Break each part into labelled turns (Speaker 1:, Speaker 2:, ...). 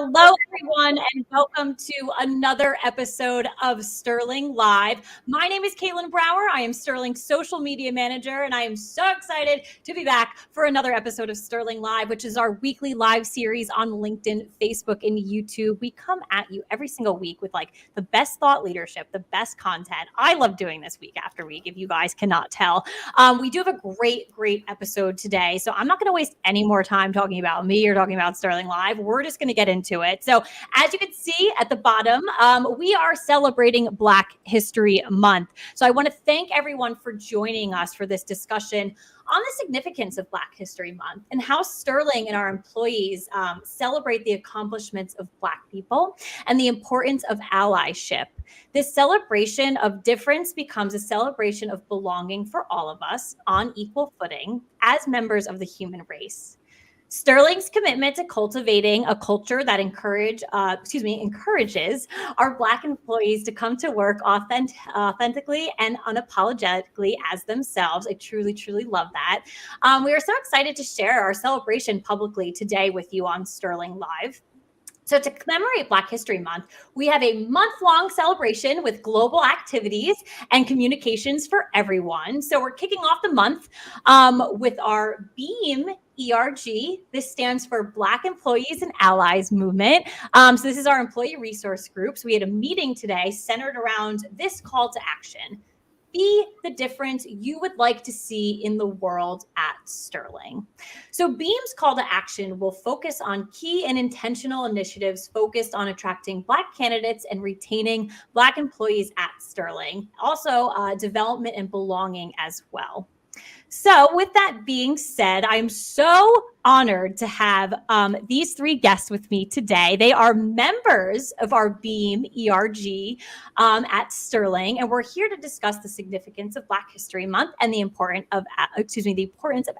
Speaker 1: Hello, everyone, and welcome to another episode of Sterling Live. My name is Caitlin Brower. I am Sterling's social media manager, and I am so excited to be back for another episode of Sterling Live, which is our weekly live series on LinkedIn, Facebook, and YouTube. We come at you every single week with like the best thought leadership, the best content. I love doing this week after week, if you guys cannot tell. We do have a great episode today, so I'm not going to waste any more time talking about me or talking about Sterling Live. We're just going to get into it. So as you can see at the bottom, we are celebrating Black History Month. So I want to thank everyone for joining us for this discussion on the significance of Black History Month and how Sterling and our employees celebrate the accomplishments of Black people and the importance of allyship. This celebration of difference becomes a celebration of belonging for all of us on equal footing as members of the human race. Sterling's commitment to cultivating a culture that encourages our Black employees to come to work authentically and unapologetically as themselves. I truly love that. We are so excited to share our celebration publicly today with you on Sterling Live. So to commemorate Black History Month, we have a month-long celebration with global activities and communications for everyone. So we're kicking off the month with our BEAM ERG. This stands for Black Employees and Allies Movement. So this is our employee resource group. So we had a meeting today centered around this call to action. Be the difference you would like to see in the world at Sterling. So BEAM's call to action will focus on key and intentional initiatives focused on attracting Black candidates and retaining Black employees at Sterling. Also, development and belonging as well. So with that being said, I'm so honored to have these three guests with me today. They are members of our BEAM ERG at Sterling, and we're here to discuss the significance of Black History Month and the importance of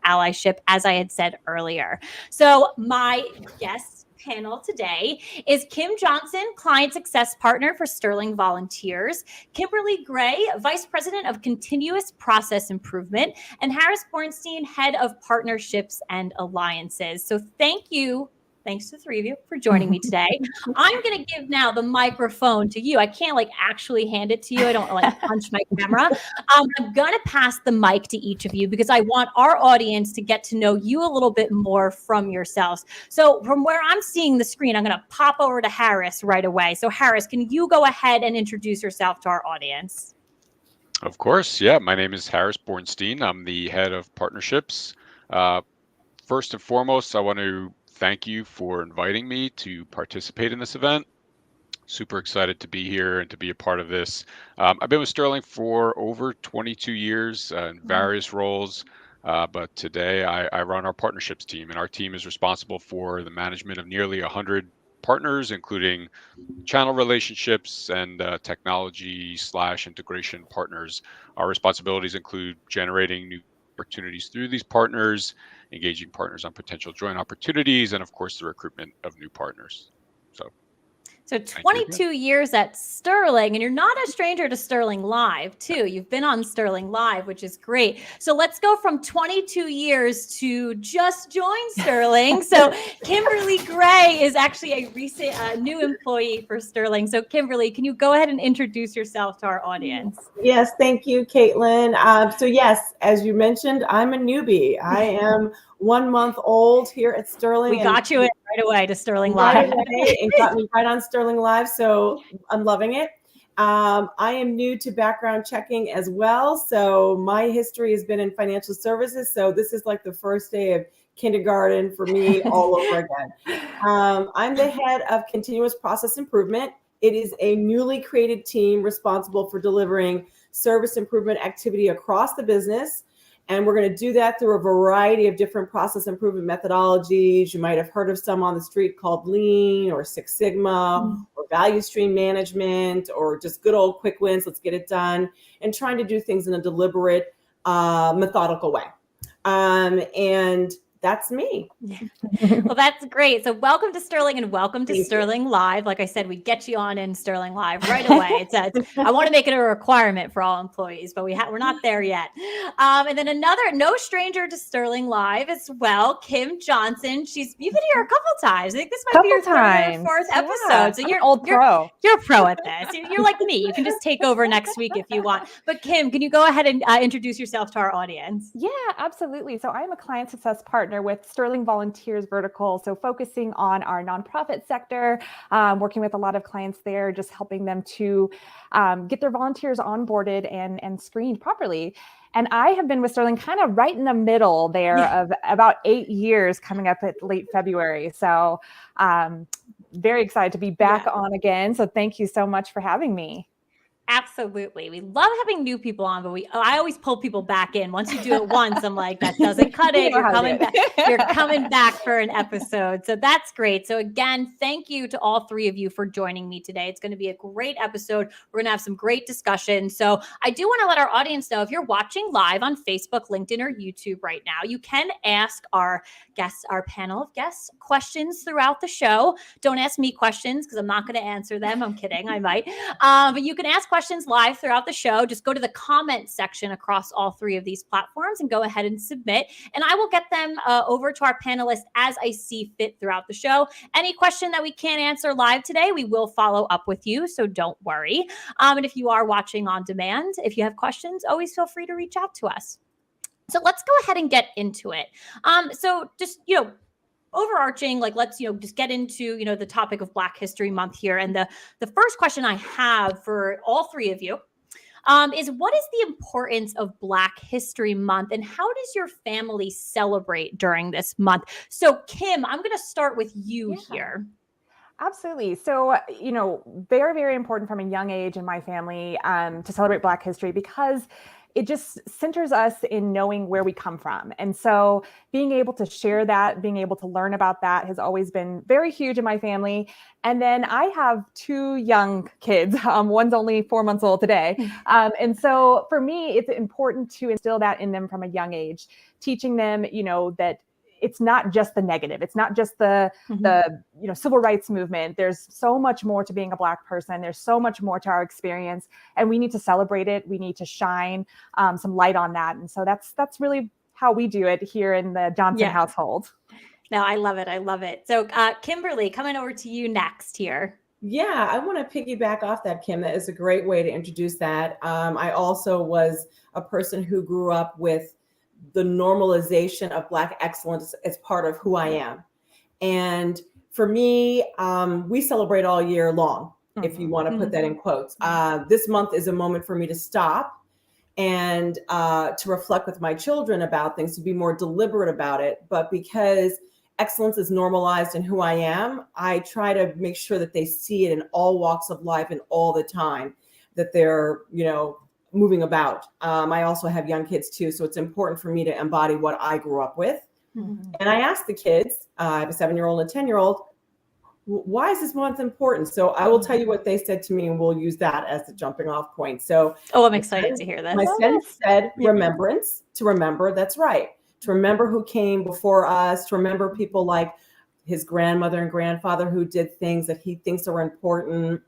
Speaker 1: allyship, as I had said earlier. So my guests panel today is Kim Johnson, Client Success Partner for Sterling Volunteers, Kimberley Gray, Vice President of Continuous Process Improvement, and Harris Bornstein, Head of Partnerships and Alliances. So thanks to the three of you for joining me today. I'm going to give now the microphone to you. I can't actually hand it to you. I don't punch my camera. I'm going to pass the mic to each of you because I want our audience to get to know you a little bit more from yourselves. So from where I'm seeing the screen, I'm going to pop over to Harris right away. So Harris, can you go ahead and introduce yourself to our audience?
Speaker 2: Of course. Yeah. My name is Harris Bornstein. I'm the head of partnerships. First and foremost, I want to thank you for inviting me to participate in this event. Super excited to be here and to be a part of this. I've been with Sterling for over 22 years in various roles, but today I run our partnerships team, and our team is responsible for the management of nearly 100 partners, including channel relationships and technology/integration partners. Our responsibilities include generating new opportunities through these partners, engaging partners on potential joint opportunities, and of course, the recruitment of new partners.
Speaker 1: So 22 years at Sterling, and you're not a stranger to Sterling Live, too. You've been on Sterling Live, which is great. So let's go from 22 years to just join Sterling. So Kimberley Gray is actually a recent new employee for Sterling. So Kimberley, can you go ahead and introduce yourself to our audience?
Speaker 3: Yes, thank you, Caitlin. So yes, as you mentioned, I'm a newbie. I am 1 month old here at Sterling.
Speaker 1: We got you in right away to Sterling Live.
Speaker 3: Right away, and got me right on Sterling Live, so I'm loving it. I am new to background checking as well, so my history has been in financial services, so this is like the first day of kindergarten for me all over again. I'm the head of Continuous Process Improvement. It is a newly created team responsible for delivering service improvement activity across the business. And we're going to do that through a variety of different process improvement methodologies. You might have heard of some on the street called Lean or Six Sigma or value stream management or just good old quick wins. Let's get it done, and trying to do things in a deliberate, methodical way. And that's me.
Speaker 1: Well, that's great. So welcome to Sterling and welcome to
Speaker 3: Thank you.
Speaker 1: Sterling Live. Like I said, we get you on in Sterling Live right away. I want to make it a requirement for all employees, but we're not there yet. And then no stranger to Sterling Live as well, Kim Johnson. You've been here a couple times. I think this might be your third or fourth episode. So
Speaker 4: you're an old pro.
Speaker 1: You're a pro at this. You're like me. You can just take over next week if you want. But Kim, can you go ahead and introduce yourself to our audience?
Speaker 4: Yeah, absolutely. So I'm a client success partner with Sterling Volunteers Vertical. So focusing on our nonprofit sector, working with a lot of clients there, just helping them to get their volunteers onboarded and screened properly. And I have been with Sterling kind of right in the middle there of about 8 years, coming up at late February. So very excited to be back on again. So thank you so much for having me.
Speaker 1: Absolutely. We love having new people on, but I always pull people back in. Once you do it once, I'm like, that doesn't cut it. You're coming back. You're coming back for an episode. So that's great. So again, thank you to all three of you for joining me today. It's going to be a great episode. We're going to have some great discussion. So I do want to let our audience know, if you're watching live on Facebook, LinkedIn, or YouTube right now, you can ask our guests, our panel of guests, questions throughout the show. Don't ask me questions because I'm not going to answer them. I'm kidding. I might. But you can ask questions live throughout the show. Just go to the comment section across all three of these platforms and go ahead and submit. And I will get them over to our panelists as I see fit throughout the show. Any question that we can't answer live today, we will follow up with you. So don't worry. And if you are watching on demand, if you have questions, always feel free to reach out to us. So let's go ahead and get into it. So just, overarching, like, let's, just get into, the topic of Black History Month here. And the first question I have for all three of you is, what is the importance of Black History Month and how does your family celebrate during this month? So Kim, I'm going to start with you here.
Speaker 4: Absolutely. So, very, very important from a young age in my family to celebrate Black history, because it just centers us in knowing where we come from. And so being able to share that, being able to learn about that has always been very huge in my family. And then I have 2 young kids. One's only 4 months old today. And so for me, it's important to instill that in them from a young age, teaching them, that it's not just the negative. It's not just the civil rights movement. There's so much more to being a Black person. There's so much more to our experience, and we need to celebrate it. We need to shine some light on that. And so that's really how we do it here in the Johnson household.
Speaker 1: No, I love it. I love it. So Kimberly, coming over to you next here.
Speaker 3: Yeah, I want to piggyback off that, Kim. That is a great way to introduce that. I also was a person who grew up with the normalization of Black excellence as part of who I am. And for me, we celebrate all year long, if you want to put that in quotes. This month is a moment for me to stop and to reflect with my children about things, to be more deliberate about it. But because excellence is normalized in who I am, I try to make sure that they see it in all walks of life and all the time, that they're, moving about. I also have young kids too, so it's important for me to embody what I grew up with. And I asked the kids, I have a 7-year-old and a 10-year-old, why is this month important? So I will tell you what they said to me, and we'll use that as the jumping off point. So
Speaker 1: I'm excited to hear that.
Speaker 3: My son said remembrance, to remember, that's right. To remember who came before us, to remember people like his grandmother and grandfather who did things that he thinks are important.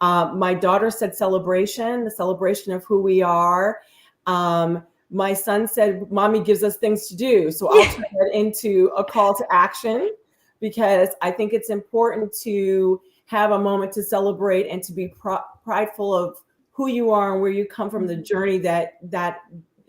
Speaker 3: My daughter said celebration, the celebration of who we are. My son said, Mommy gives us things to do. So I'll turn that into a call to action, because I think it's important to have a moment to celebrate and to be prideful of who you are and where you come from, the journey that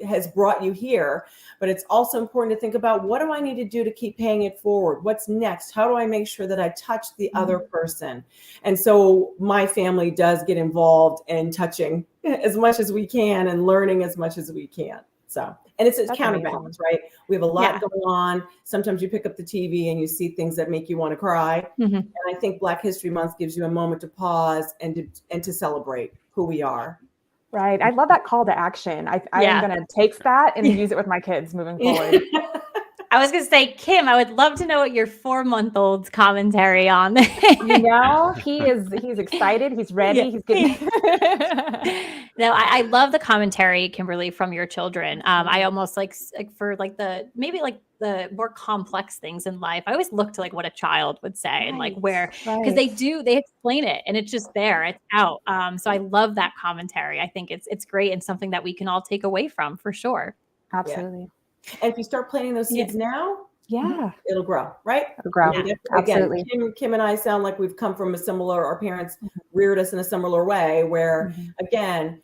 Speaker 3: has brought you here. But it's also important to think about, what do I need to do to keep paying it forward? What's next? How do I make sure that I touch the other person? And so my family does get involved in touching as much as we can and learning as much as we can. So, and it's a counterbalance, right? We have a lot going on. Sometimes you pick up the TV and you see things that make you want to cry. And I think Black History Month gives you a moment to pause and to celebrate who we are.
Speaker 4: Right. I love that call to action. I am going to take that and use it with my kids moving forward.
Speaker 1: I was going to say, Kim, I would love to know what your 4-month-old's commentary on.
Speaker 4: He's excited. He's ready. He's getting.
Speaker 1: No, I love the commentary, Kimberly, from your children. I almost like for like the more complex things in life, I always look to like what a child would say and like where, because
Speaker 4: Right.
Speaker 1: they explain it and it's just there, it's out. So I love that commentary. I think it's great and something that we can all take away from for sure.
Speaker 4: Absolutely.
Speaker 3: And if you start planting those seeds now,
Speaker 4: Yeah.
Speaker 3: it'll grow, right?
Speaker 4: It'll grow.
Speaker 3: Again,
Speaker 4: Absolutely.
Speaker 3: Kim and I sound like we've come from our parents reared us in a similar way where, again,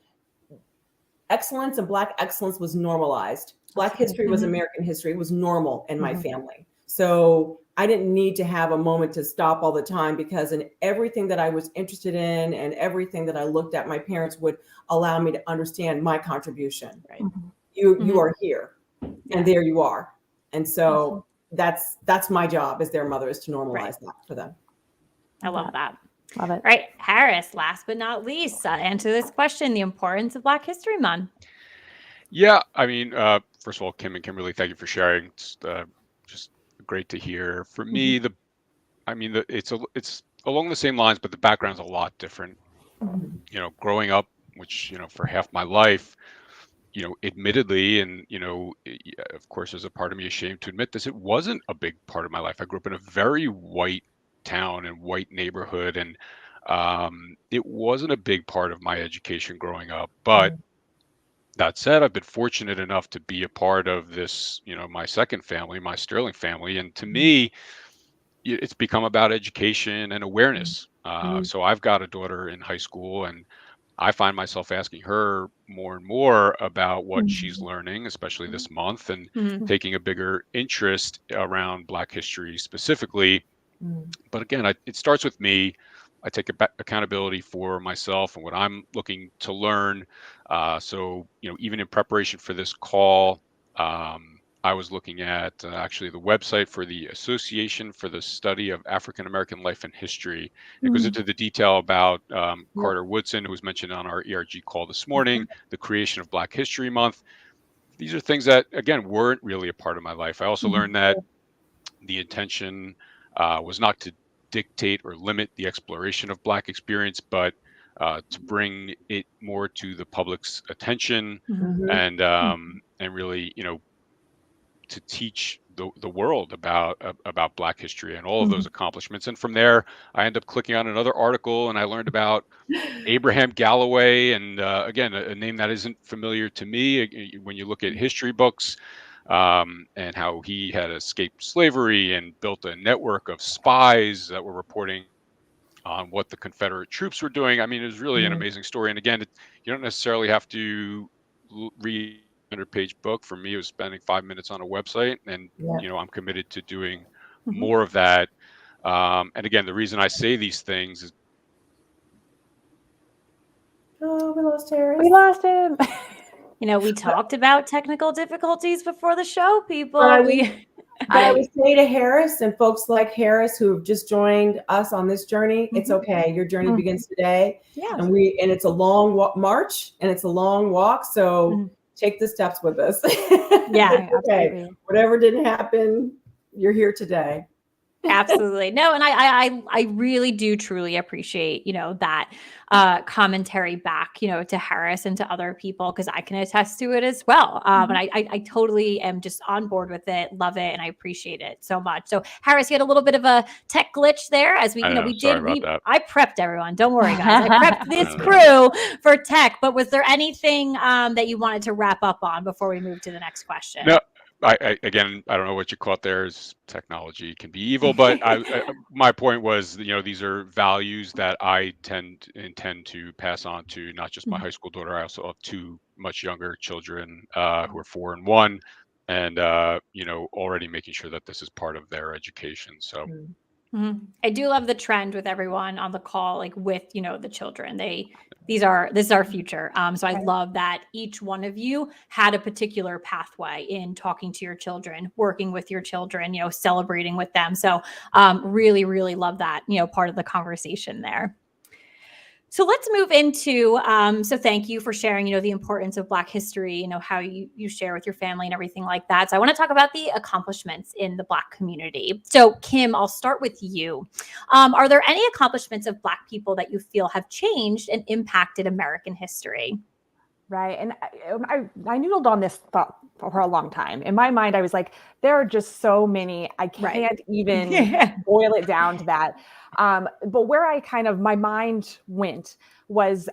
Speaker 3: excellence and Black excellence was normalized. Black history was American history. It was normal in my family. So I didn't need to have a moment to stop all the time, because in everything that I was interested in and everything that I looked at, my parents would allow me to understand my contribution. Right? You are here, and there you are. And so that's my job as their mother, is to normalize that for them.
Speaker 1: I love that.
Speaker 4: Love it.
Speaker 1: Right. Harris, last but not least, answer this question, the importance of Black History Month.
Speaker 2: Yeah, I mean, first of all, Kim and Kimberly, thank you for sharing. It's just great to hear. For me, it's along the same lines, but the background's a lot different. You know, growing up, which, you know, for half my life, you know, admittedly, and, you know, of course, there's a part of me ashamed to admit this, it wasn't a big part of my life. I grew up in a very white town and white neighborhood, and it wasn't a big part of my education growing up. But that said, I've been fortunate enough to be a part of this, you know, my second family, my Sterling family. And to me, it's become about education and awareness. So I've got a daughter in high school, and I find myself asking her more and more about what she's learning, especially this month, and taking a bigger interest around Black history specifically. But again, it starts with me. I take accountability for myself and what I'm looking to learn. So, you know, even in preparation for this call, I was looking at actually the website for the Association for the Study of African American Life and History. It goes into the detail about Carter Woodson, who was mentioned on our ERG call this morning, the creation of Black History Month. These are things that, again, weren't really a part of my life. I also learned that the intention was not to dictate or limit the exploration of Black experience, but to bring it more to the public's attention and really, you know, to teach the world about Black history and all of those accomplishments. And from there, I end up clicking on another article, and I learned about Abraham Galloway, and again, a name that isn't familiar to me when you look at history books. And how he had escaped slavery and built a network of spies that were reporting on what the Confederate troops were doing. I mean, it was really an amazing story. And again, you don't necessarily have to read a 100-page book. For me, it was spending 5 minutes on a website, and you know, I'm committed to doing more of that. And again, the reason I say these things is,
Speaker 3: Oh, we lost Harris.
Speaker 4: We lost him.
Speaker 1: You know, we talked about technical difficulties before the show, people.
Speaker 3: But I would say to Harris and folks like Harris who have just joined us on this journey, it's okay. Your journey begins today.
Speaker 1: Yeah.
Speaker 3: And it's a long march, and it's a long walk. So take the steps with us.
Speaker 1: Yeah.
Speaker 3: Okay. Whatever didn't happen, you're here today.
Speaker 1: Absolutely. No, and I really do truly appreciate, you know, that commentary back, you know, to Harris and to other people, because I can attest to it as well. And I totally am just on board with it, love it, and I appreciate it so much. So Harris, you had a little bit of a tech glitch there, as we I prepped everyone. Don't worry, guys. I prepped this crew for tech, but was there anything that you wanted to wrap up on before we move to the next question?
Speaker 2: No. Again, I don't know what you caught there. Is technology can be evil, but my point was, you know, these are values that I intend to pass on to not just my high school daughter. I also have two much younger children who are 4 and 1, and you know, already making sure that this is part of their education. So.
Speaker 1: I do love the trend with everyone on the call, like with, you know, the children. This is our future. So I love that each one of you had a particular pathway in talking to your children, working with your children, you know, celebrating with them. So really, really love that, you know, part of the conversation there. So let's move into, so thank you for sharing, you know, the importance of Black history, you know, how you share with your family and everything like that. So I want to talk about the accomplishments in the Black community. So Kim, I'll start with you. Are there any accomplishments of Black people that you feel have changed and impacted American history?
Speaker 4: Right. And I noodled on this thought for a long time. In my mind, I was like, there are just so many, I can't even boil it down to that. But where I my mind went was,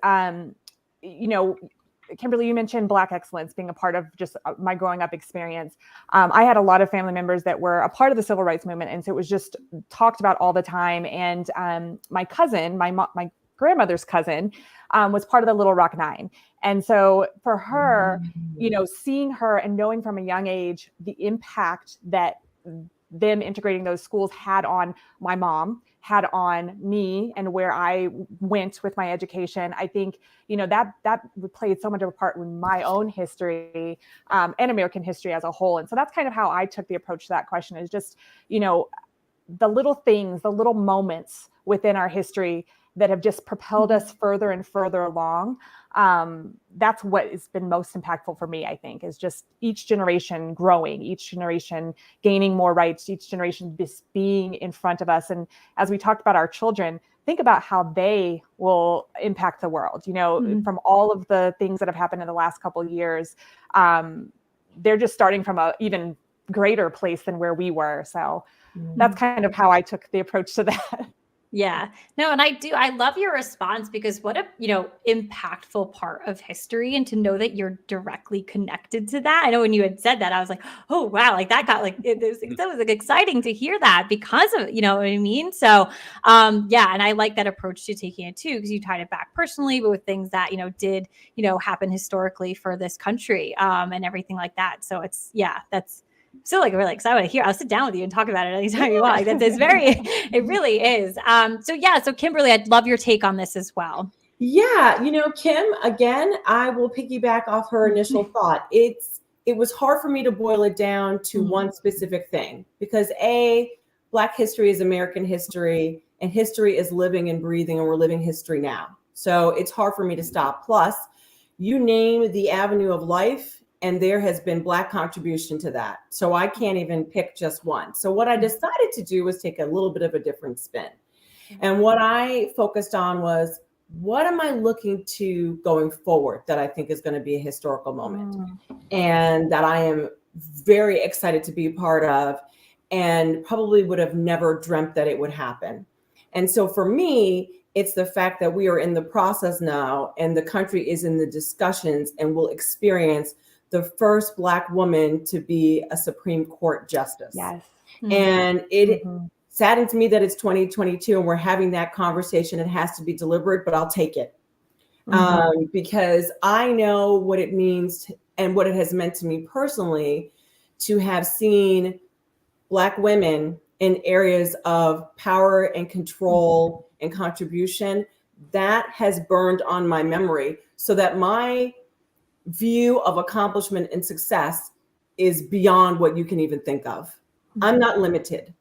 Speaker 4: Kimberly, you mentioned Black excellence being a part of just my growing up experience. I had a lot of family members that were a part of the civil rights movement. And so it was just talked about all the time. And my cousin, my grandmother's cousin, was part of the Little Rock Nine. And so for her, seeing her and knowing from a young age the impact that them integrating those schools had on my mom, had on me, and where I went with my education, I think, that played so much of a part in my own history and American history as a whole. And so that's kind of how I took the approach to that question, is just, the little things, the little moments within our history that have just propelled us further and further along. That's what has been most impactful for me, I think, is just each generation growing, each generation gaining more rights, each generation just being in front of us. And as we talked about our children, think about how they will impact the world, from all of the things that have happened in the last couple of years. They're just starting from an even greater place than where we were. So that's kind of how I took the approach to that.
Speaker 1: Yeah, no, and I love your response, because what a, impactful part of history, and to know that you're directly connected to that. I know when you had said that, I was like, oh, wow, like that got that was like exciting to hear that, because of, what I mean? So, yeah. And I like that approach to taking it too, because you tied it back personally, but with things that, did, happen historically for this country, and everything like that. So it's, that's still like really excited to hear. I'll sit down with you and talk about it anytime you want. Like, that's it really is. So Kimberly, I'd love your take on this as well.
Speaker 3: Yeah. Kim, again, I will piggyback off her initial thought. It was hard for me to boil it down to one specific thing, because Black history is American history, and history is living and breathing, and we're living history now. So it's hard for me to stop. Plus, you name the avenue of life, and there has been Black contribution to that. So I can't even pick just one. So what I decided to do was take a little bit of a different spin. And what I focused on was, what am I looking to going forward that I think is going to be a historical moment, and that I am very excited to be a part of, and probably would have never dreamt that it would happen. And so for me, it's the fact that we are in the process now, and the country is in the discussions, and will experience the first Black woman to be a Supreme Court justice.
Speaker 4: Yes.
Speaker 3: And it saddens me that it's 2022 and we're having that conversation. It has to be deliberate, but I'll take it. Because I know what it means and what it has meant to me personally to have seen Black women in areas of power and control and contribution. That has burned on my memory, so that my view of accomplishment and success is beyond what you can even think of. I'm not limited.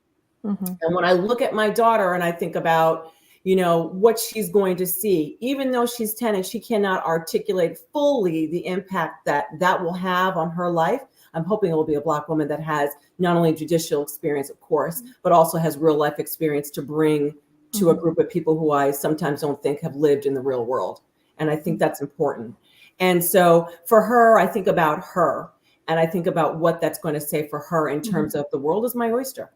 Speaker 3: And when I look at my daughter and I think about, what she's going to see, even though she's 10 and she cannot articulate fully the impact that will have on her life, I'm hoping it will be a Black woman that has not only judicial experience, of course, but also has real life experience to bring to a group of people who I sometimes don't think have lived in the real world. And I think that's important. And so for her, I think about her, and I think about what that's going to say for her in terms of the world is my oyster,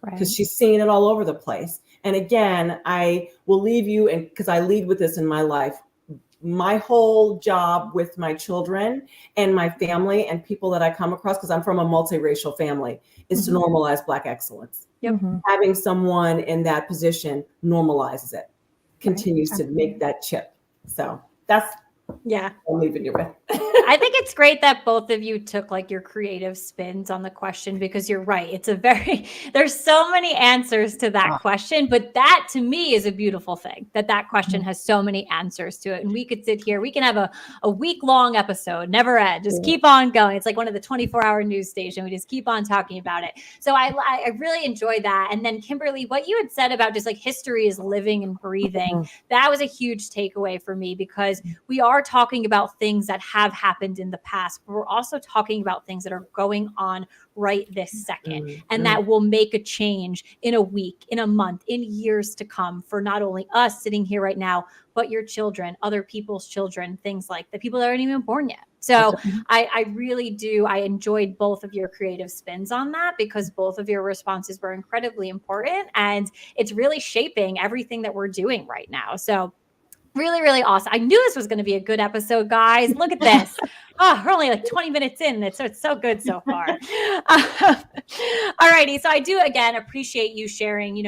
Speaker 3: because she's seeing it all over the place. And again, I will leave you, and because I lead with this in my life, my whole job with my children and my family and people that I come across, because I'm from a multiracial family, is to normalize Black excellence. Having someone in that position normalizes it, continues to make that chip. So that's, I'm leaving you with.
Speaker 1: I think it's great that both of you took like your creative spins on the question, because you're right. It's there's so many answers to that question, but that to me is a beautiful thing, that question has so many answers to it. And we could sit here, we can have a week-long episode, never end, just keep on going. It's like one of the 24-hour news station. We just keep on talking about it. So I really enjoyed that. And then Kimberly, what you had said about just like history is living and breathing, that was a huge takeaway for me, because we are talking about things that have have happened in the past, but we're also talking about things that are going on right this second, and that will make a change in a week, in a month, in years to come for not only us sitting here right now, but your children, other people's children, things like the people that aren't even born yet. So I really do. I enjoyed both of your creative spins on that, because both of your responses were incredibly important, and it's really shaping everything that we're doing right now. So really, really awesome. I knew this was going to be a good episode, guys. Look at this. Oh, we're only like 20 minutes in. It's so good so far. All righty. So I do, again, appreciate you sharing,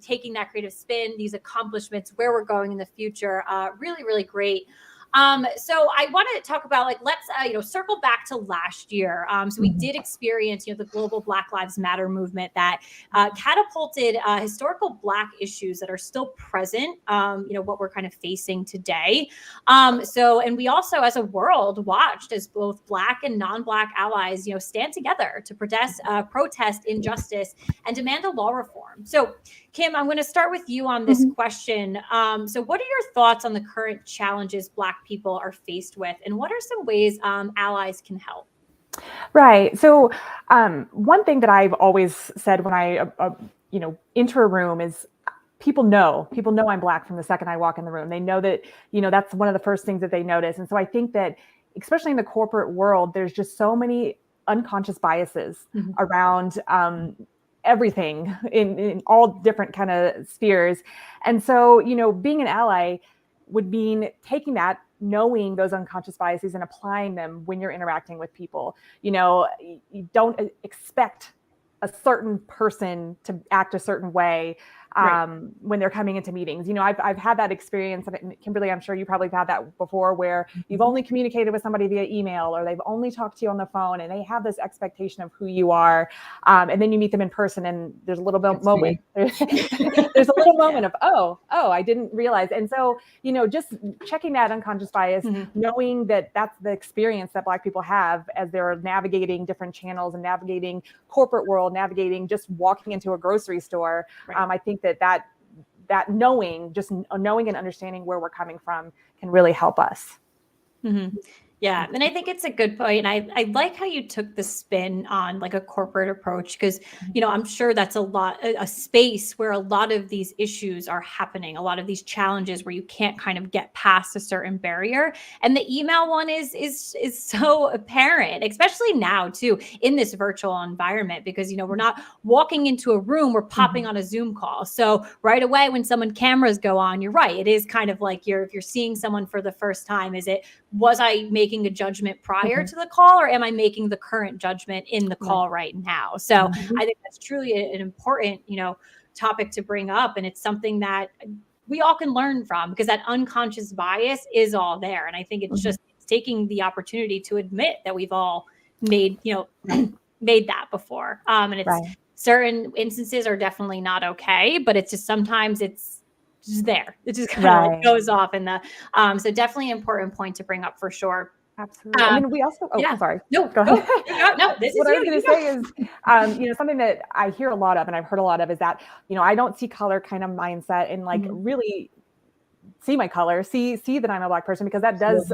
Speaker 1: taking that creative spin, these accomplishments, where we're going in the future. Really, really great. So I want to talk about, let's, circle back to last year. So we did experience, the global Black Lives Matter movement that catapulted historical Black issues that are still present, what we're kind of facing today. And we also, as a world, watched as both Black and non-Black allies, stand together to protest injustice and demand a law reform. So Kim, I'm going to start with you on this question. So what are your thoughts on the current challenges Black people are faced with, and what are some ways allies can help?
Speaker 4: Right. So one thing that I've always said when I, enter a room is people know I'm Black from the second I walk in the room. They know that, that's one of the first things that they notice. And so I think that, especially in the corporate world, there's just so many unconscious biases around everything in all different kind of spheres. And so, being an ally would mean taking that, knowing those unconscious biases and applying them when you're interacting with people. You don't expect a certain person to act a certain way when they're coming into meetings. I've had that experience, and Kimberly, I'm sure you probably had that before, where you've only communicated with somebody via email, or they've only talked to you on the phone, and they have this expectation of who you are. And then you meet them in person, and there's a little bit moment. There's a little moment of, oh, I didn't realize. And so, just checking that unconscious bias, knowing that that's the experience that Black people have as they're navigating different channels and navigating corporate world, navigating just walking into a grocery store. I think that knowing and understanding where we're coming from can really help us.
Speaker 1: Yeah. And I think it's a good point. I like how you took the spin on a corporate approach, because, I'm sure that's a space where a lot of these issues are happening, a lot of these challenges where you can't kind of get past a certain barrier. And the email one is so apparent, especially now too, in this virtual environment, because, we're not walking into a room, we're popping on a Zoom call. So right away, when someone cameras go on, you're right. It is kind of like if you're seeing someone for the first time, was I making a judgment prior to the call, or am I making the current judgment in the call right now? So I think that's truly an important, topic to bring up. And it's something that we all can learn from, because that unconscious bias is all there. And I think it's just taking the opportunity to admit that we've all made that before. And it's certain instances are definitely not okay, but it's just sometimes it's just there. It just kind of goes off in the, so definitely an important point to bring up for sure.
Speaker 4: Absolutely. I mean, we also, sorry.
Speaker 1: No, go ahead. No, this is
Speaker 4: what I was going to say is, something that I hear a lot of, and I've heard a lot of, is that, I don't see color kind of mindset, and really see my color, see that I'm a Black person, because that does,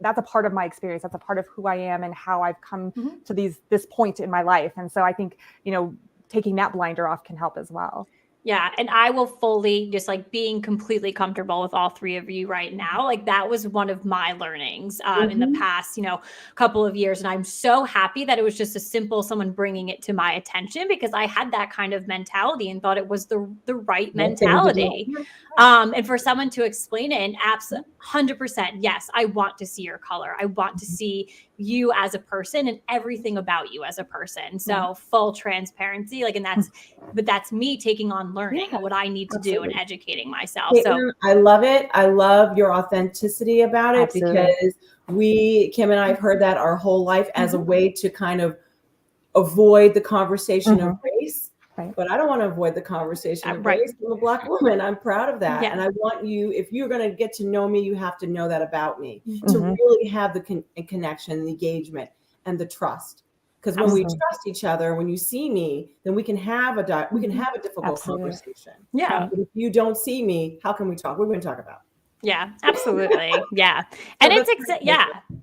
Speaker 4: that's a part of my experience. That's a part of who I am and how I've come to this point in my life. And so I think, taking that blinder off can help as well.
Speaker 1: Yeah. And I will fully just being completely comfortable with all three of you right now. That was one of my learnings in the past, couple of years. And I'm so happy that it was just a simple someone bringing it to my attention, because I had that kind of mentality and thought it was the right mentality. And for someone to explain it, and 100%, yes, I want to see your color. I want to see you as a person and everything about you as a person. So full transparency, but that's me taking on learning what I need to do and educating myself. So
Speaker 3: I love it. I love your authenticity about it, because Kim and I have heard that our whole life as a way to kind of avoid the conversation of race. But I don't want to avoid the conversation of race. I'm a Black woman. I'm proud of that. And I want you, if you're going to get to know me, you have to know that about me to really have the connection, the engagement, and the trust. Because when we trust each other, when you see me, then we can have a difficult conversation.
Speaker 1: Yeah.
Speaker 3: But if you don't see me, how can we talk? What are we going to talk about?
Speaker 1: Yeah, absolutely. Yeah. And
Speaker 3: So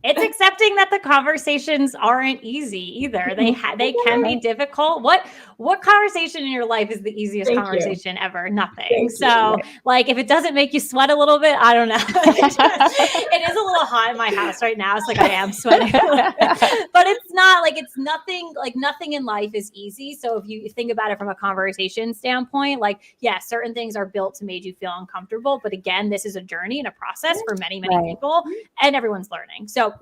Speaker 1: it's it's accepting that the conversations aren't easy either. They can be difficult. What conversation in your life is the easiest
Speaker 3: Thank you.
Speaker 1: conversation ever? Nothing.
Speaker 3: Thank you.
Speaker 1: So like if it doesn't make you sweat a little bit, I don't know. It is a little hot in my house right now. It's like I am sweating. But it's not like nothing in life is easy. So if you think about it from a conversation standpoint, like yeah, certain things are built to make you feel uncomfortable. But again, this is a journey and a process for many people, and everyone's learning. So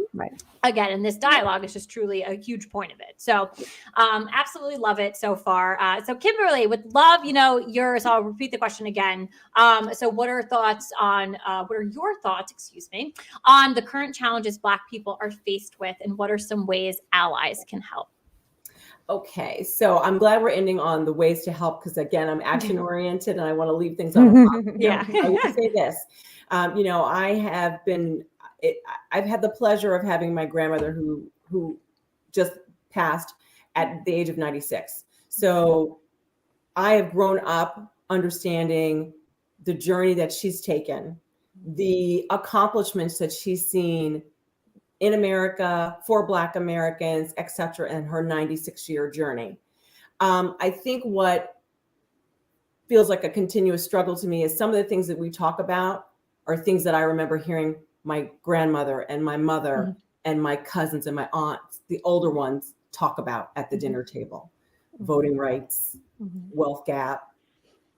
Speaker 1: again, in this dialogue, it's just truly a huge point of it. So absolutely love it so far. So Kimberly, would love, yours. So I'll repeat the question again. So what are your thoughts, on the current challenges Black people are faced with, and what are some ways allies can help?
Speaker 3: Okay, so I'm glad we're ending on the ways to help, because again, I'm action oriented and I want to leave things on the top.
Speaker 1: Yeah.
Speaker 3: I will say this, I've had the pleasure of having my grandmother who just passed at the age of 96. So I have grown up understanding the journey that she's taken, the accomplishments that she's seen in America, for Black Americans, et cetera, in her 96-year journey. I think what feels like a continuous struggle to me is some of the things that we talk about are things that I remember hearing my grandmother and my mother and my cousins and my aunts, the older ones, talk about at the dinner table. Voting rights, wealth gap,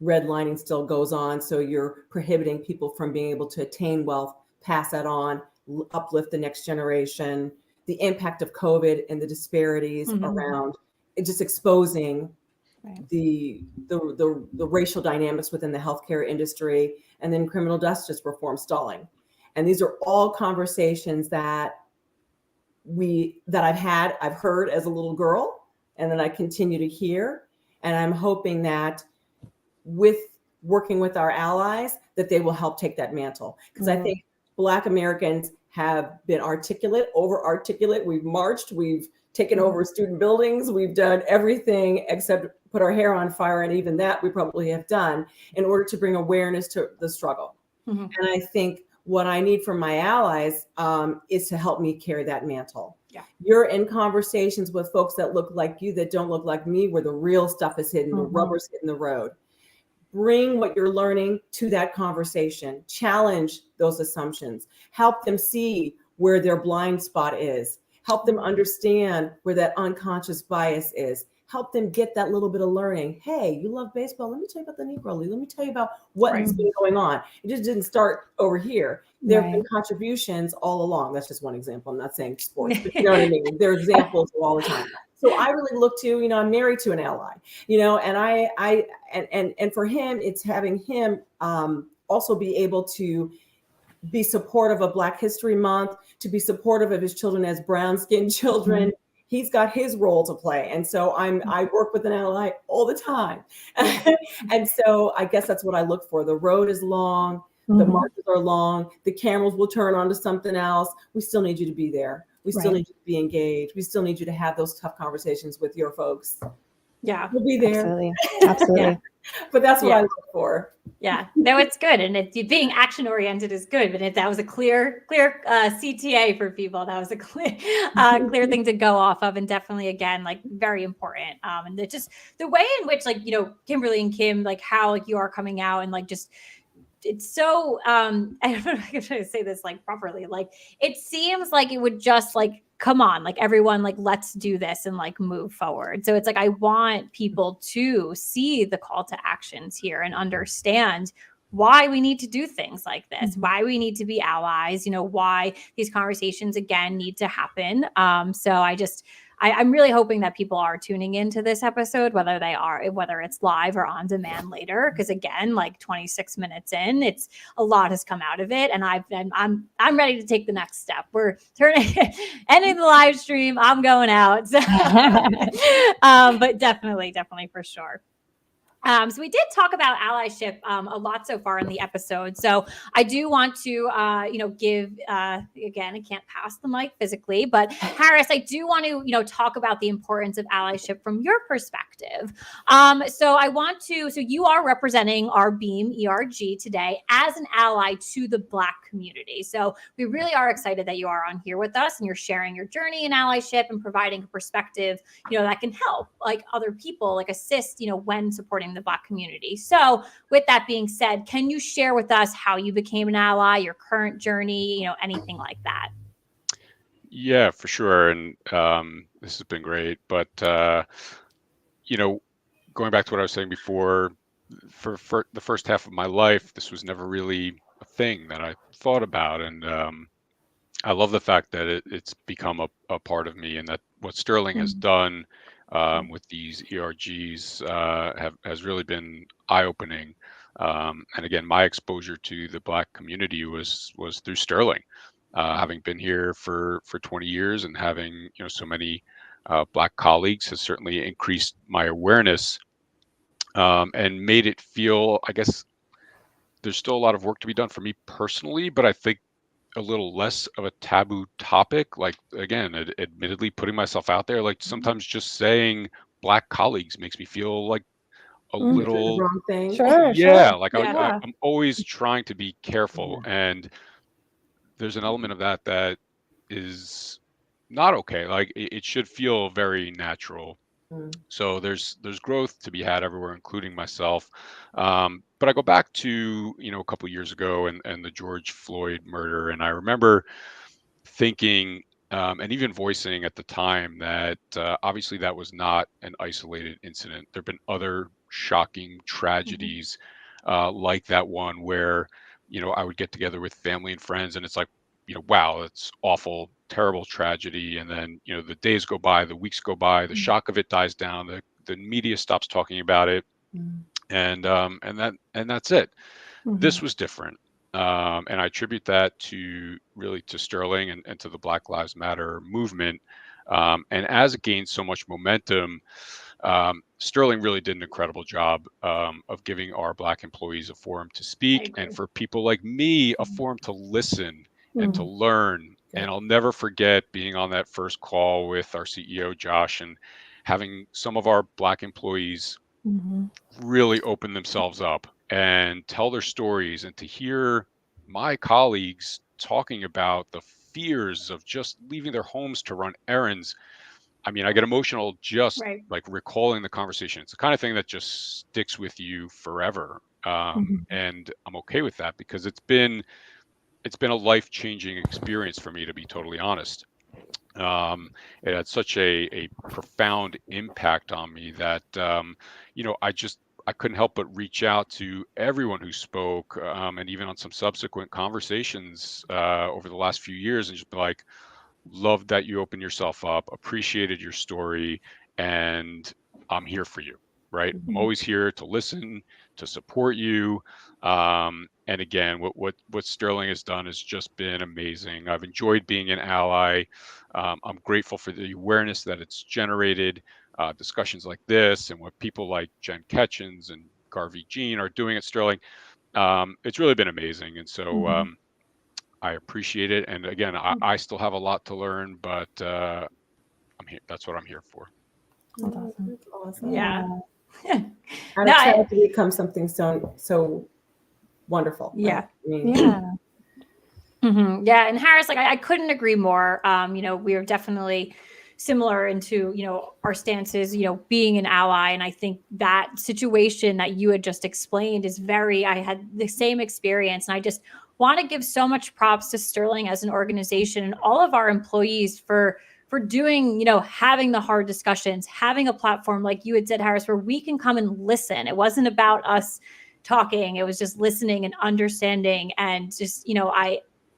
Speaker 3: redlining still goes on. So you're prohibiting people from being able to attain wealth, pass that on, uplift the next generation, the impact of COVID and the disparities around it, just exposing the racial dynamics within the healthcare industry, and then criminal justice reform stalling. And these are all conversations that I've heard as a little girl, and then I continue to hear. And I'm hoping that with working with our allies, that they will help take that mantle. Because I think Black Americans have been over articulate. We've marched, we've taken over student buildings, we've done everything except put our hair on fire. And even that we probably have done in order to bring awareness to the struggle. And I think what I need from my allies is to help me carry that mantle. Yeah. You're in conversations with folks that look like you, that don't look like me, where the real stuff is hidden, the rubber's hitting the road. Bring what you're learning to that conversation, challenge those assumptions, help them see where their blind spot is, help them understand where that unconscious bias is, help them get that little bit of learning. Hey, you love baseball. Let me tell you about the Negro League. Let me tell you about what's been going on. It just didn't start over here. There have been contributions all along. That's just one example. I'm not saying sports, but you know what I mean? There are examples all the time. So I really look to, I'm married to an ally, and for him, it's having him also be able to be supportive of Black History Month, to be supportive of his children as brown-skinned children. He's got his role to play. And so I work with an ally all the time. And so I guess that's what I look for. The road is long, the marches are long, the cameras will turn onto something else. We still need you to be there. We still need you to be engaged. We still need you to have those tough conversations with your folks. Yeah. We'll be there.
Speaker 4: Absolutely.
Speaker 3: But that's what I look for.
Speaker 1: Yeah, no, it's good. And being action oriented is good. But if that was a clear CTA for people, that was a clear thing to go off of. And definitely, again, like very important. And just the way in which, like, Kimberly and Kim, like how you are coming out and like just, it's so I don't know if I can say this like properly. Like it seems like it would just like come on, like everyone, like let's do this and like move forward. So it's like I want people to see the call to actions here and understand why we need to do things like this, why we need to be allies, why these conversations again need to happen. So I'm really hoping that people are tuning into this episode, whether it's live or on demand later. Because again, like 26 minutes in, a lot has come out of it, and I'm ready to take the next step. We're ending the live stream. I'm going out, so, but definitely for sure. So we did talk about allyship a lot so far in the episode. So I do want to, give, again, I can't pass the mic physically, but Harris, I do want to, talk about the importance of allyship from your perspective. So you are representing our BEAM ERG today as an ally to the Black community. So we really are excited that you are on here with us and you're sharing your journey in allyship and providing a perspective, that can help like other people, like assist, when supporting the Black community. So with that being said, can you share with us how you became an ally, your current journey, anything like that?
Speaker 2: Yeah, for sure. And this has been great. But, going back to what I was saying before, for the first half of my life, this was never really a thing that I thought about. And I love the fact that it's become a part of me, and that what Sterling has done with these ERGs has really been eye-opening. And again, my exposure to the Black community was through Sterling. Having been here for 20 years and having so many Black colleagues has certainly increased my awareness and made it feel, I guess, there's still a lot of work to be done for me personally, but I think a little less of a taboo topic. Like, again, admittedly putting myself out there, like sometimes just saying Black colleagues makes me feel like a little
Speaker 3: wrong thing.
Speaker 4: Sure.
Speaker 2: like I'm always trying to be careful, and there's an element of that is not okay. Like it should feel very natural. So there's growth to be had everywhere, including myself. But I go back to a couple of years ago and the George Floyd murder, and I remember thinking and even voicing at the time that obviously that was not an isolated incident. There've been other shocking tragedies like that one where I would get together with family and friends, and it's like, wow, that's awful, terrible tragedy. And then, the days go by, the weeks go by, the shock of it dies down, the media stops talking about it. And that's it. This was different. And I attribute that to Sterling and to the Black Lives Matter movement. And as it gained so much momentum, Sterling really did an incredible job of giving our Black employees a forum to speak, and for people like me, a forum to listen and to learn. And I'll never forget being on that first call with our CEO, Josh, and having some of our Black employees really open themselves up and tell their stories, and to hear my colleagues talking about the fears of just leaving their homes to run errands. I mean, I get emotional just like recalling the conversation. It's the kind of thing that just sticks with you forever. And I'm okay with that because it's been a life-changing experience for me, to be totally honest. It had such a profound impact on me that, I couldn't help but reach out to everyone who spoke, and even on some subsequent conversations over the last few years, and just be like, loved that you opened yourself up, appreciated your story, and I'm here for you, right? I'm always here to listen, to support you. And again, what Sterling has done has just been amazing. I've enjoyed being an ally. I'm grateful for the awareness that it's generated. Discussions like this and what people like Jen Ketchens and Garvey Jean are doing at Sterling. It's really been amazing. And so I appreciate it. And again, I still have a lot to learn, but I'm here. That's what I'm here for.
Speaker 3: That's awesome.
Speaker 1: Yeah.
Speaker 3: And it's had to become something so wonderful.
Speaker 1: Yeah.
Speaker 3: Yeah.
Speaker 1: Yeah. And Harris, like I couldn't agree more. We are definitely similar into, our stances, being an ally. And I think that situation that you had just explained is I had the same experience. And I just want to give so much props to Sterling as an organization and all of our employees for doing, having the hard discussions, having a platform like you had said, Harris, where we can come and listen. It wasn't about us talking. It was just listening and understanding. And just,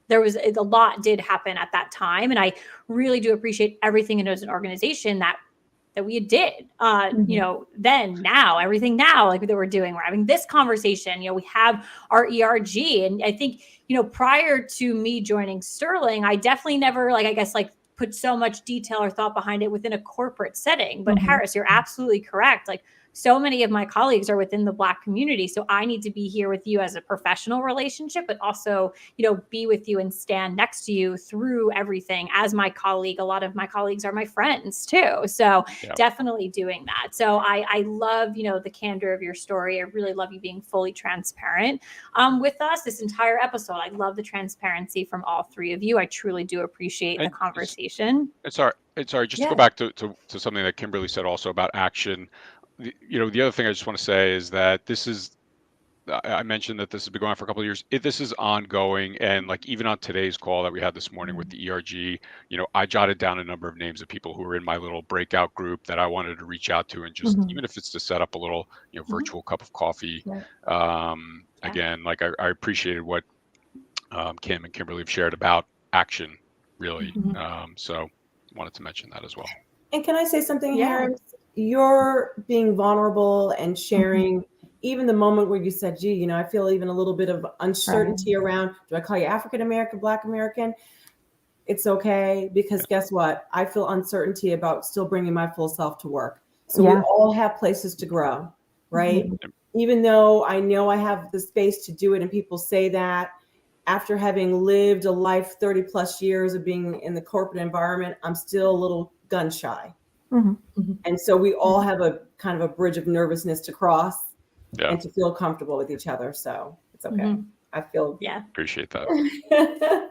Speaker 1: there was a lot did happen at that time. And I really do appreciate everything as an organization that we did, then, now, everything now, like that we're doing, we're having this conversation, we have our ERG. And I think, prior to me joining Sterling, I definitely never, put so much detail or thought behind it within a corporate setting. But Harris, you're absolutely correct. Like so many of my colleagues are within the Black community. So I need to be here with you as a professional relationship, but also, be with you and stand next to you through everything as my colleague. A lot of my colleagues are my friends too. So definitely doing that. So I love, the candor of your story. I really love you being fully transparent with us this entire episode. I love the transparency from all three of you. I truly do appreciate the conversation.
Speaker 2: It's all right. Just to go back to something that Kimberly said also about action. The other thing I just want to say is that I mentioned that this has been going on for a couple of years. This is ongoing, and like even on today's call that we had this morning with the ERG, I jotted down a number of names of people who were in my little breakout group that I wanted to reach out to, and just even if it's to set up a little virtual cup of coffee. Again, like I appreciated what Kim and Kimberly have shared about action, really. So wanted to mention that as well.
Speaker 3: And can I say something, Harris? You're being vulnerable and sharing even the moment where you said, gee, I feel even a little bit of uncertainty around, do I call you African American, Black American? It's okay, because guess what? I feel uncertainty about still bringing my full self to work. So we all have places to grow, right? Even though I know I have the space to do it, and people say that, after having lived a life 30 plus years of being in the corporate environment, I'm still a little gun shy. And so we all have a kind of a bridge of nervousness to cross and to feel comfortable with each other. So it's okay. I feel
Speaker 2: appreciate that.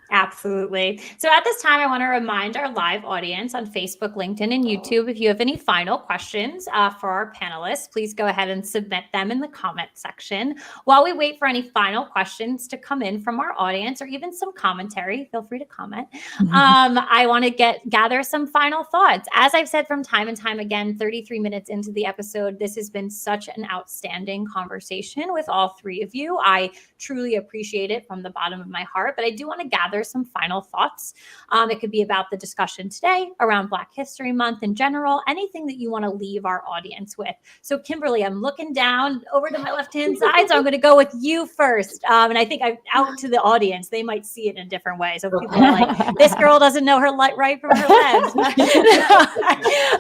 Speaker 1: Absolutely. So at this time, I want to remind our live audience on Facebook, LinkedIn, and YouTube, if you have any final questions for our panelists, please go ahead and submit them in the comment section. While we wait for any final questions to come in from our audience, or even some commentary, feel free to comment. I want to gather some final thoughts. As I've said from time and time again, 33 minutes into the episode, this has been such an outstanding conversation with all three of you. I truly appreciate it from the bottom of my heart, but I do want to gather some final thoughts. It could be about the discussion today around Black History Month in general, anything that you want to leave our audience with. So Kimberly, I'm looking down over to my left-hand side, so I'm going to go with you first. And I think I'm out to the audience. They might see it in a different way. So people are like, this girl doesn't know her right from her left.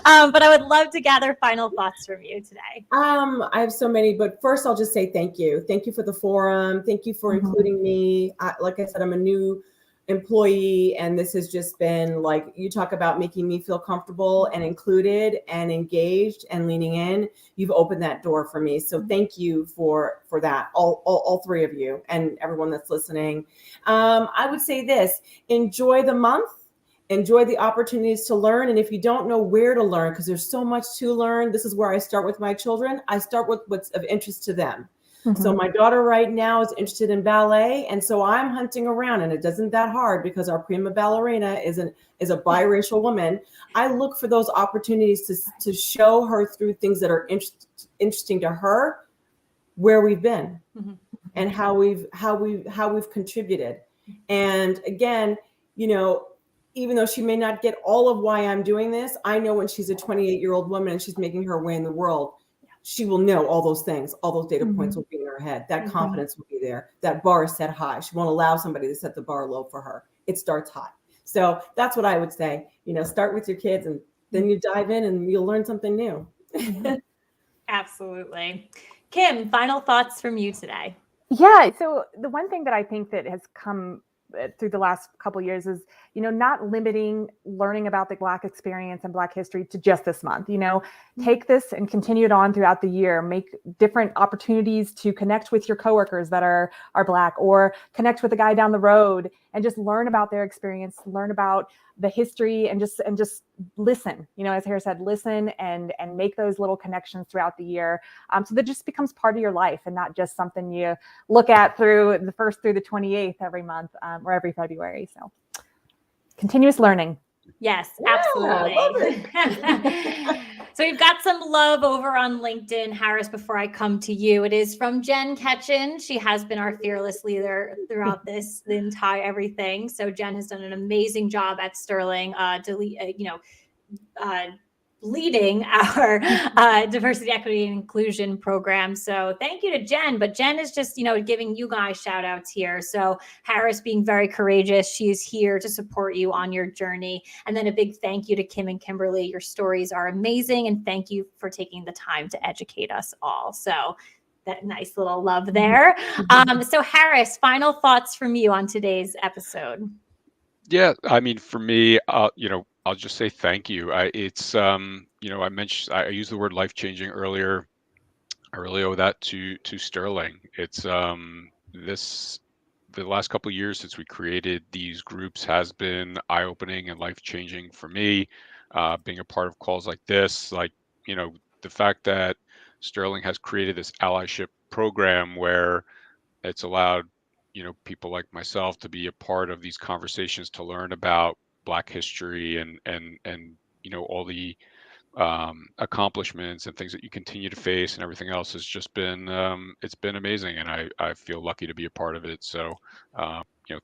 Speaker 1: But I would love to gather final thoughts from you today.
Speaker 3: I have so many, but first I'll just say thank you. Thank you for the forum. Thank you for including me. Like I said, I'm a new employee, and this has just been like, you talk about making me feel comfortable and included and engaged and leaning in. You've opened that door for me. So thank you for that, all three of you and everyone that's listening. I would say this: enjoy the month. Enjoy the opportunities to learn. And if you don't know where to learn, because there's so much to learn, this is where I start with my children. I start with what's of interest to them. So my daughter right now is interested in ballet. And so I'm hunting around, and it isn't that hard because our prima ballerina is a biracial woman. I look for those opportunities to show her through things that are interesting to her, where we've been and how we've contributed. And again, even though she may not get all of why I'm doing this, I know when she's a 28-year-old woman and she's making her way in the world, she will know all those things. All those data points will be in her head. That confidence will be there. That bar is set high. She won't allow somebody to set the bar low for her. It starts high. So that's what I would say. Start with your kids, and then you dive in and you'll learn something new.
Speaker 1: Absolutely. Kim, final thoughts from you today.
Speaker 4: Yeah. So the one thing that I think that has come through the last couple of years is, not limiting learning about the Black experience and Black history to just this month. Take this and continue it on throughout the year. Make different opportunities to connect with your coworkers that are Black, or connect with the guy down the road and just learn about their experience, learn about the history, and just listen. As Harris said, listen and make those little connections throughout the year, so that just becomes part of your life and not just something you look at through the 1st through the 28th every month, or every February. So continuous learning.
Speaker 1: Yes, absolutely. So we've got some love over on LinkedIn. Harris, before I come to you, it is from Jen Ketchen. She has been our fearless leader throughout the entire everything. So Jen has done an amazing job at Sterling, leading our diversity, equity, and inclusion program. So thank you to Jen. But Jen is just, giving you guys shout outs here. So Harris being very courageous. She is here to support you on your journey. And then a big thank you to Kim and Kimberly. Your stories are amazing. And thank you for taking the time to educate us all. So that nice little love there. So Harris, final thoughts from you on today's episode.
Speaker 2: Yeah, I mean, for me, I'll just say thank you. I mentioned, I used the word life-changing earlier. I really owe that to Sterling. It's the last couple of years since we created these groups has been eye-opening and life-changing for me. Being a part of calls like this, the fact that Sterling has created this allyship program where it's allowed people like myself to be a part of these conversations, to learn about Black history and all the accomplishments and things that you continue to face and everything else has just been it's been amazing, and I feel lucky to be a part of it. So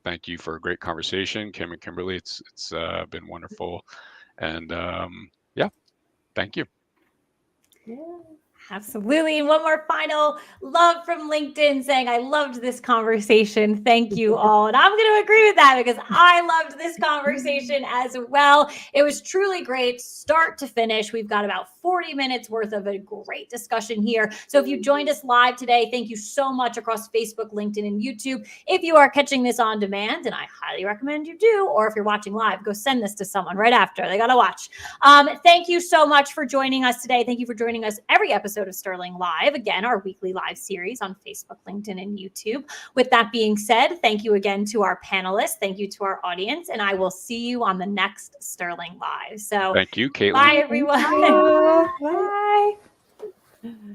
Speaker 2: thank you for a great conversation, Kim and Kimberly. It's been wonderful, and thank you.
Speaker 3: Yeah.
Speaker 1: Absolutely. And one more final love from LinkedIn saying, I loved this conversation. Thank you all. And I'm going to agree with that because I loved this conversation as well. It was truly great start to finish. We've got about 40 minutes worth of a great discussion here. So if you joined us live today, thank you so much across Facebook, LinkedIn, and YouTube. If you are catching this on demand, and I highly recommend you do, or if you're watching live, go send this to someone right after. They got to watch. Thank you so much for joining us today. Thank you for joining us every episode of Sterling Live, again, our weekly live series on Facebook, LinkedIn, and YouTube. With that being said, thank you again to our panelists. Thank you to our audience, and I will see you on the next Sterling Live. So
Speaker 2: Thank you, Caitlin.
Speaker 1: bye, everyone.
Speaker 4: Bye.